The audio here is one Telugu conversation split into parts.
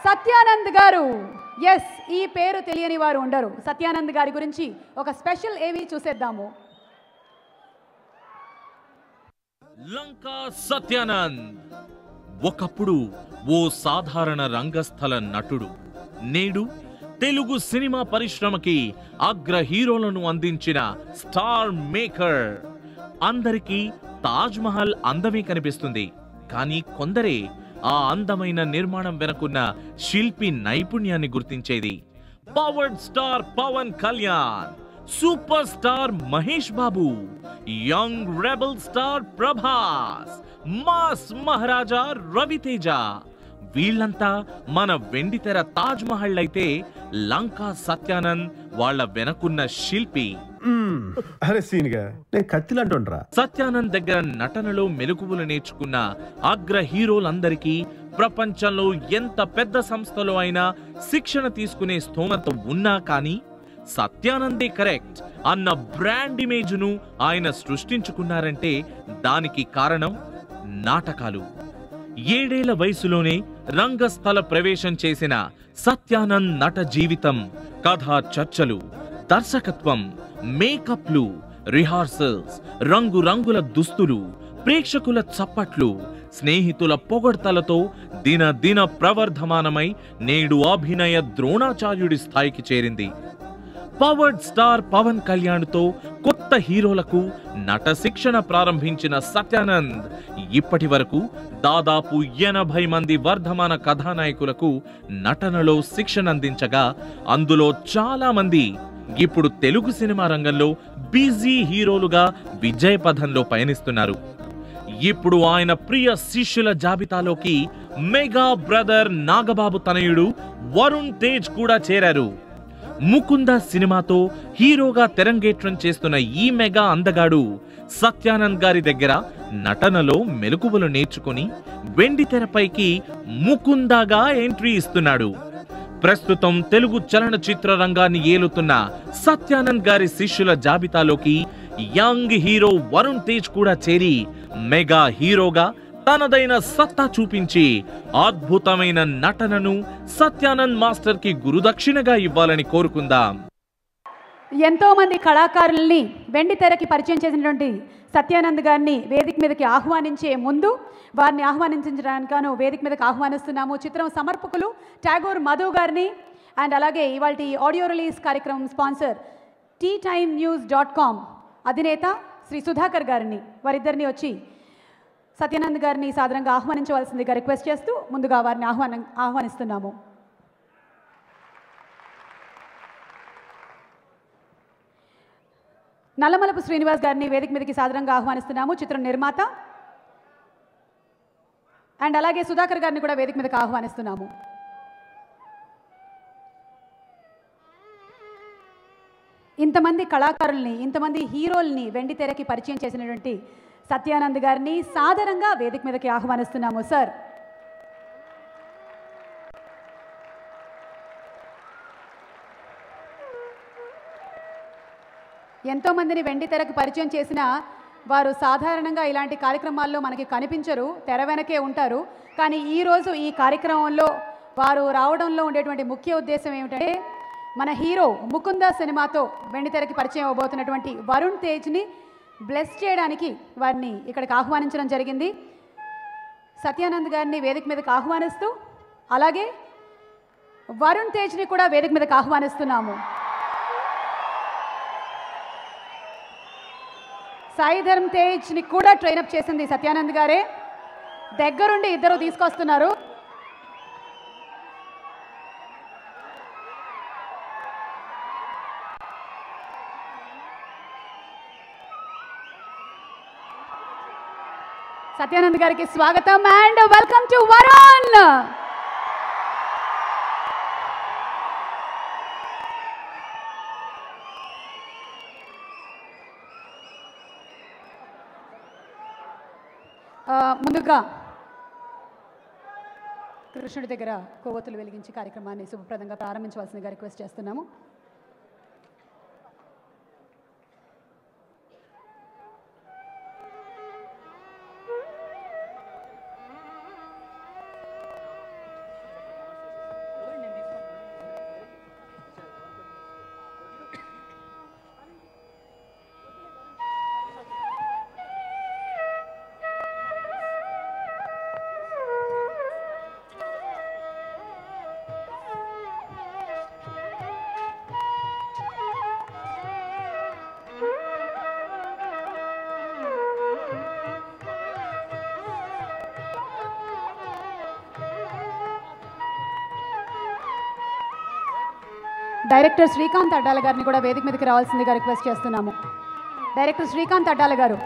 సత్యానంద్ గారు. ఎస్, ఈ పేరు తెలియని వారు ఉండరు. సత్యానంద్ గారి గురించి ఒక స్పెషల్ ఏవి చూసేద్దాము. లంకా సత్యానంద్ ఒకప్పుడు ఓ సాధారణ రంగస్థల నటుడు. నేడు తెలుగు సినిమా పరిశ్రమకి అగ్ర హీరోలను అందించిన స్టార్ మేకర్. అందరికీ తాజ్ మహల్ అందమే కనిపిస్తుంది, కానీ కొందరే ఆ అందమైన నిర్మాణం వెనుకున్న శిల్పి నైపుణ్యాన్ని గుర్తించేది. Powered star Pawan Kalyan, super star Mahesh Babu, young rebel star Prabhas, mass Maharaja Ravi Teja, వీళ్ళంతా మన వెండితెర తాజ్ మహల్ అయితే లంకా సత్యానంద్ వాళ్ళ వెనకున్న శిల్పి. సత్యానంద్ దగ్గర నటనలో మెలకువలు నేర్చుకున్న అగ్ర హీరోలందరికీ ప్రపంచంలో ఎంత పెద్ద సంస్థలో అయినా శిక్షణ తీసుకునే స్థోమత ఉన్నా కానీ సత్యానందే కరెక్ట్ అన్న బ్రాండ్ ఇమేజ్ను ఆయన సృష్టించుకున్నారంటే దానికి కారణం నాటకాలు. 7 ఏళ్ల వయసులోనే రంగస్థల ప్రవేశం చేసిన సత్యానంద్ నట జీవితం కథా చర్చలు, దర్శకత్వం, మేకప్లు, రిహార్సల్స్, రంగురంగుల దుస్తులు, ప్రేక్షకుల చప్పట్లు, స్నేహితుల పొగడ్తలతో దినదిన ప్రవర్ధమానమై నేడు అభినయ ద్రోణాచార్యుడి స్థాయికి చేరింది. పవర్డ్ స్టార్ పవన్ కళ్యాణ్తో కొత్త హీరోలకు నట శిక్షణ ప్రారంభించిన సత్యానంద్ ఇప్పటి వరకు దాదాపు 80 మంది వర్ధమాన కథానాయకులకు నటనలో శిక్షణ అందించగా అందులో చాలా మంది ఇప్పుడు తెలుగు సినిమా రంగంలో బిజీ హీరోలుగా విజయ పథంలో పయనిస్తున్నారు. ఇప్పుడు ఆయన ప్రియ శిష్యుల జాబితాలోకి మెగా బ్రదర్ నాగబాబు తనయుడు వరుణ్ తేజ్ కూడా చేరారు. ముకుంద సినిమాతో హీరోగా తెరంగేట్రం చేస్తున్న ఈ మెగా అందగాడు సత్యానంద్ గారి దగ్గర నటనలో మెలకువలు నేర్చుకుని వెండి తెరపైకి ముకుందాగా ఎంట్రీ ఇస్తున్నాడు. ప్రస్తుతం తెలుగు చలనచిత్ర రంగాన్ని ఏలుతున్న సత్యానంద్ గారి శిష్యుల జాబితాలోకి యంగ్ హీరో వరుణ్ తేజ్ కూడా చేరి మెగా హీరోగా తనదైన సత్తా చూపించి అద్భుతమైన నటనను సత్యానంద్ మాస్టర్ కి గురుదక్షిణగా ఇవ్వాలని కోరుకుందాం. ఎంతో మంది కళాకారుల్ని వెండి తెరకి పరిచయం చేసినటువంటి సత్యానంద్ గారిని వేదిక మీదకి ఆహ్వానించే ముందు వారిని ఆహ్వానించడానికాను వేదిక మీదకి ఆహ్వానిస్తున్నాము. చిత్రం సమర్పకులు టాగోర్ మధు గారిని అండ్ అలాగే ఇవాళ ఆడియో రిలీజ్ కార్యక్రమం స్పాన్సర్ TTimenews.com అధినేత శ్రీ సుధాకర్ గారిని, వారిద్దరిని వచ్చి సత్యానంద్ గారిని సాధారణంగా ఆహ్వానించవలసిందిగా రిక్వెస్ట్ చేస్తూ ముందుగా వారిని ఆహ్వానిస్తున్నాము. నల్లమలపు శ్రీనివాస్ గారిని వేదిక మీదకి సాధారణంగా ఆహ్వానిస్తున్నాము, చిత్రం నిర్మాత. అండ్ అలాగే సుధాకర్ గారిని కూడా వేదిక మీదకి ఆహ్వానిస్తున్నాము. ఇంతమంది కళాకారుల్ని, ఇంతమంది హీరోల్ని వెండి తెరకి పరిచయం చేసినటువంటి సత్యానంద్ గారిని సాధారణంగా వేదిక మీదకి ఆహ్వానిస్తున్నాము. సార్, ఎంతోమందిని వెండి తెరకు పరిచయం చేసిన వారు సాధారణంగా ఇలాంటి కార్యక్రమాల్లో మనకి కనిపించరు, తెర వెనకే ఉంటారు. కానీ ఈరోజు ఈ కార్యక్రమంలో వారు రావడంలో ఉండేటువంటి ముఖ్య ఉద్దేశం ఏమిటంటే మన హీరో ముకుంద సినిమాతో వెండి తెరకి పరిచయం అవబోతున్నటువంటి వరుణ్ తేజ్ని బ్లెస్ చేయడానికి వారిని ఇక్కడికి ఆహ్వానించడం జరిగింది. సత్యానంద్ గారిని వేదిక మీదకి ఆహ్వానిస్తూ అలాగే వరుణ్ తేజ్ని కూడా వేదిక మీదకి ఆహ్వానిస్తున్నాము. సాయి ధర్మ్ తేజ్ని కూడా ట్రైనప్ చేసింది సత్యానంద్ గారే, దగ్గరుండి ఇద్దరు తీసుకొస్తున్నారు. సత్యానంద్ గారికి స్వాగతం అండ్ వెల్కమ్ టు వరుణ్. ముందుగా కృష్ణుడి దగ్గర కొవ్వొత్తులు వెలిగించి కార్యక్రమాన్ని శుభప్రదంగా ప్రారంభించవలసిందిగా రిక్వెస్ట్ చేస్తున్నాము. డైరెక్టర్ శ్రీకాంత్ అడ్డాల గారిని కూడా వేదిక మీదకి రావాల్సిందిగా రిక్వెస్ట్ చేస్తున్నాము. డైరెక్టర్ శ్రీకాంత్ అడ్డాల గారు.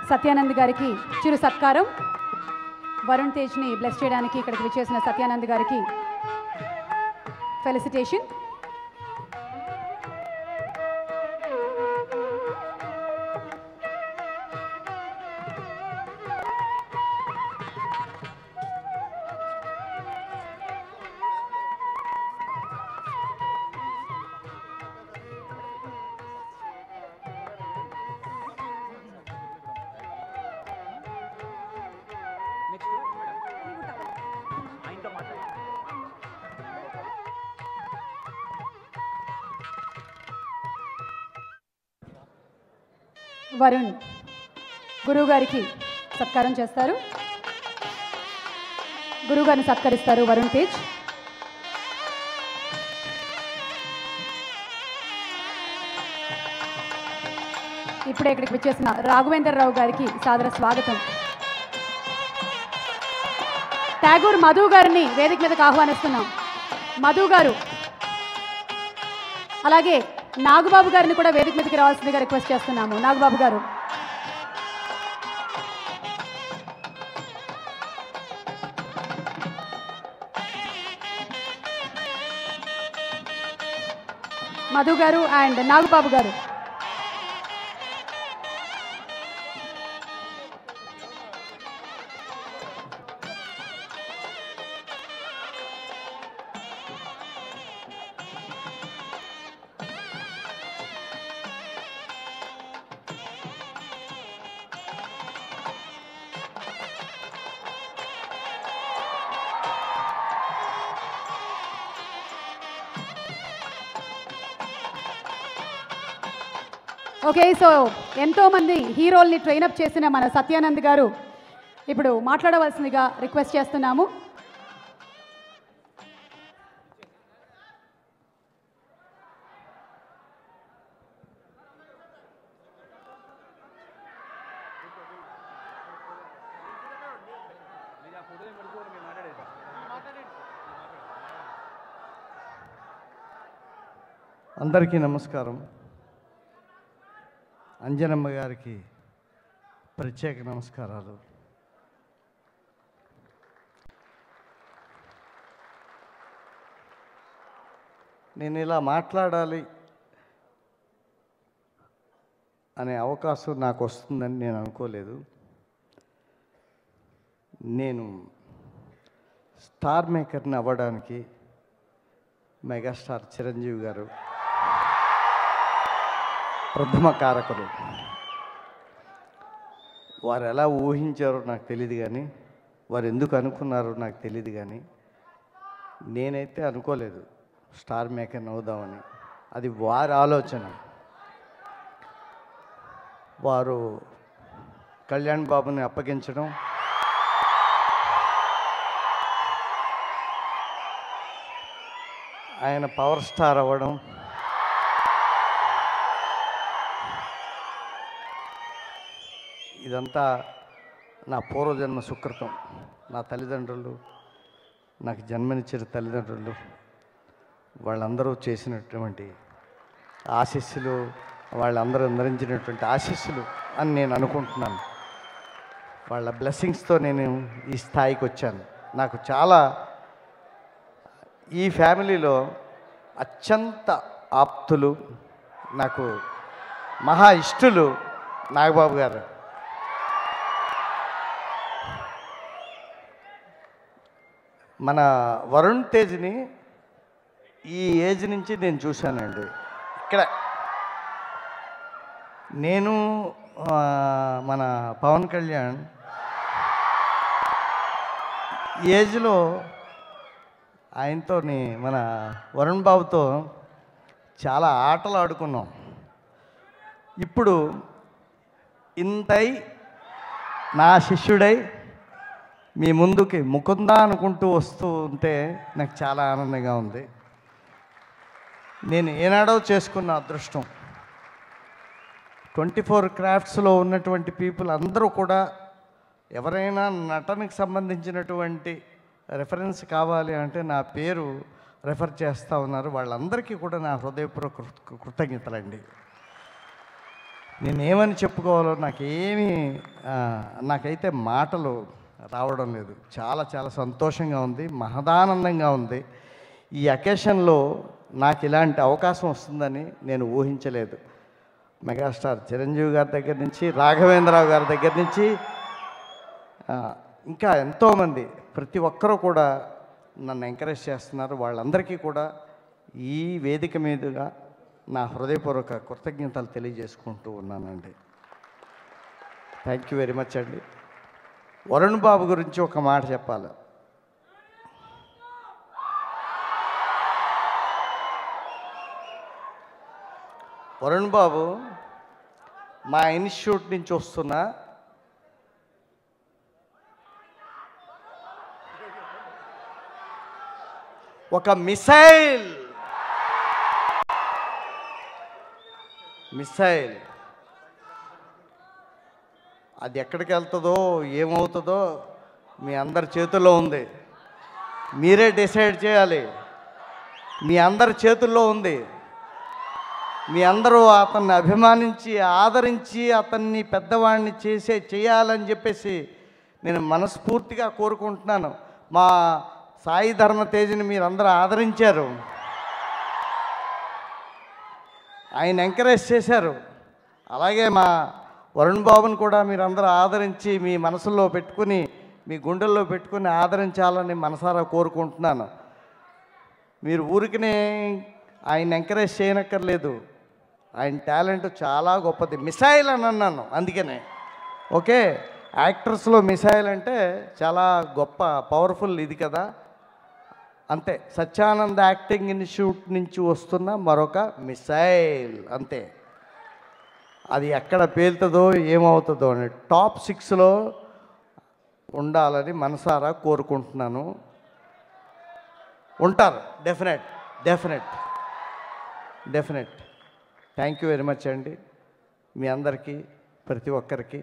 సత్యానంద్ గారికి చిరు సత్కారం. వరుణ్ తేజ్ని బ్లెస్ చేయడానికి ఇక్కడికి విచ్చేసిన సత్యానంద్ గారికి ఫెలిసిటేషన్. వరుణ్ గురువు గారికి సత్కారం చేస్తారు. గురువు గారిని సత్కరిస్తారు వరుణ్ తేజ్. ఇప్పుడే ఇక్కడికి వచ్చేసిన రాఘవేంద్రరావు గారికి సాదర స్వాగతం. ట్యాగూర్ మధు గారిని వేదిక మీదకి ఆహ్వానిస్తున్నాం. మధు గారు, అలాగే నాగబాబు గారిని కూడా వేదిక మీదకి రావాల్సిందిగా రిక్వెస్ట్ చేస్తున్నాము. నాగబాబు గారు. మధు గారు అండ్ నాగబాబు గారు. ఓకే, సో ఎంతోమంది హీరోల్ని ట్రైనప్ చేసిన మన సత్యానంద్ గారు ఇప్పుడు మాట్లాడవలసిందిగా రిక్వెస్ట్ చేస్తున్నాము. అందరికీ నమస్కారం. అంజనమ్మ గారికి ప్రత్యేక నమస్కారాలు. నేను ఇలా మాట్లాడాలి అనే అవకాశం నాకు వస్తుందని నేను అనుకోలేదు. నేను స్టార్ మేకర్ని అవ్వడానికి మెగాస్టార్ చిరంజీవి గారు ప్రథమ కారకులు. వారు ఎలా ఊహించారో నాకు తెలియదు, కానీ వారు ఎందుకు అనుకున్నారో నాకు తెలియదు, కానీ నేనైతే అనుకోలేదు స్టార్ మేకర్ని అవుదామని. అది వారి ఆలోచన. వారు కళ్యాణ్ బాబుని అప్పగించడం, ఆయన పవర్ స్టార్ అవ్వడం, ఇదంతా నా పూర్వజన్మ సుకృతం. నా తల్లిదండ్రులు, నాకు జన్మనిచ్చిన తల్లిదండ్రులు, వాళ్ళందరూ చేసినటువంటి ఆశీస్సులు, వాళ్ళందరూ అందించినటువంటి ఆశీస్సులు అని నేను అనుకుంటున్నాను. వాళ్ళ బ్లెస్సింగ్స్తో నేను ఈ స్థాయికి వచ్చాను. నాకు చాలా, ఈ ఫ్యామిలీలో అత్యంత ఆప్తులు, నాకు మహా ఇష్టలు నాగబాబు గారు. మన వరుణ్ తేజ్ని ఈ ఏజ్ నుంచి నేను చూశానండి. ఇక్కడ నేను మన పవన్ కళ్యాణ్ ఏజ్లో ఆయనతో మన వరుణ్ బాబుతో చాలా ఆటలు ఆడుకున్నాం. ఇప్పుడు ఇంతై నా శిష్యుడై మీ ముందుకి ముకుందా అనుకుంటూ వస్తూ ఉంటే నాకు చాలా ఆనందంగా ఉంది. నేను ఏనాడో చేసుకున్న అదృష్టం. 24 క్రాఫ్ట్స్లో ఉన్నటువంటి పీపుల్ అందరూ కూడా ఎవరైనా నటనకి సంబంధించినటువంటి రెఫరెన్స్ కావాలి అంటే నా పేరు రెఫర్ చేస్తూ ఉన్నారు. వాళ్ళందరికీ కూడా నా హృదయపూర్వక కృతజ్ఞతలండి. నేనేమని చెప్పుకోవాలో నాకైతే మాటలు రావడం లేదు. చాలా చాలా సంతోషంగా ఉంది, మహదానందంగా ఉంది. ఈ అకేషన్లో నాకు ఇలాంటి అవకాశం వస్తుందని నేను ఊహించలేదు. మెగాస్టార్ చిరంజీవి గారి దగ్గర నుంచి, రాఘవేంద్రరావు గారి దగ్గర నుంచి ఇంకా ఎంతోమంది ప్రతి ఒక్కరూ కూడా నన్ను ఎంకరేజ్ చేస్తున్నారు. వాళ్ళందరికీ కూడా ఈ వేదిక మీదుగా నా హృదయపూర్వక కృతజ్ఞతలు తెలియజేసుకుంటూ ఉన్నానండి. థ్యాంక్ యూ వెరీ మచ్ అండి. వరుణ్ బాబు గురించి ఒక మాట చెప్పాలి. వరుణ్ బాబు మా ఇన్స్టిట్యూట్ నుంచి వస్తున్న ఒక మిసైల్ అది ఎక్కడికి వెళ్తుందో ఏమవుతుందో మీ అందరి చేతుల్లో ఉంది. మీరే డిసైడ్ చేయాలి. మీ అందరి చేతుల్లో ఉంది. మీ అందరూ అతన్ని అభిమానించి ఆదరించి అతన్ని పెద్దవాడిని చేయాలని చెప్పేసి నేను మనస్ఫూర్తిగా కోరుకుంటున్నాను. మా సాయి ధర్మ తేజ్ని మీరందరూ ఆదరించారు, ఆయన ఎంకరేజ్ చేశారు. అలాగే మా వరుణ్ బాబుని కూడా మీరందరూ ఆదరించి మీ మనసుల్లో పెట్టుకుని, మీ గుండెల్లో పెట్టుకుని ఆదరించాలని మనసారా కోరుకుంటున్నాను. మీరు ఊరికినే ఆయన ఎంకరేజ్ చేయనక్కర్లేదు. ఆయన టాలెంట్ చాలా గొప్పది. మిసైల్ అని అన్నాను అందుకనే. ఓకే, యాక్టర్స్లో మిసైల్ అంటే చాలా గొప్ప పవర్ఫుల్ ఇది కదా, అంతే. సత్యానంద్ యాక్టింగ్ ఇన్స్టిట్యూట్ నుంచి వస్తున్న మరొక మిసైల్, అంతే. అది ఎక్కడ పేలుతుందో ఏమవుతుందో అని టాప్ 6లో ఉండాలని మనసారా కోరుకుంటున్నాను. ఉంటారు, definite. Thank you very much అండి. మీ అందరికీ, ప్రతి ఒక్కరికి,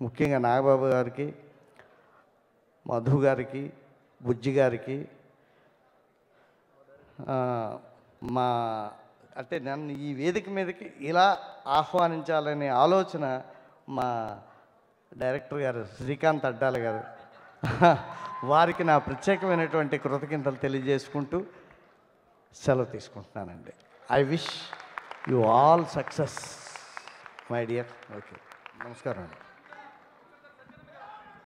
ముఖ్యంగా నాగబాబు గారికి, మధు గారికి, బుజ్జి గారికి, అంటే నన్ను ఈ వేదిక మీదకి ఇలా ఆహ్వానించాలనే ఆలోచన మా డైరెక్టర్ గారు శ్రీకాంత్ అడ్డాల గారు, వారికి నా ప్రత్యేకమైనటువంటి కృతజ్ఞతలు తెలియజేసుకుంటూ సెలవు తీసుకుంటున్నానండి. I wish you all success my dear. Okay, నమస్కారం అండి.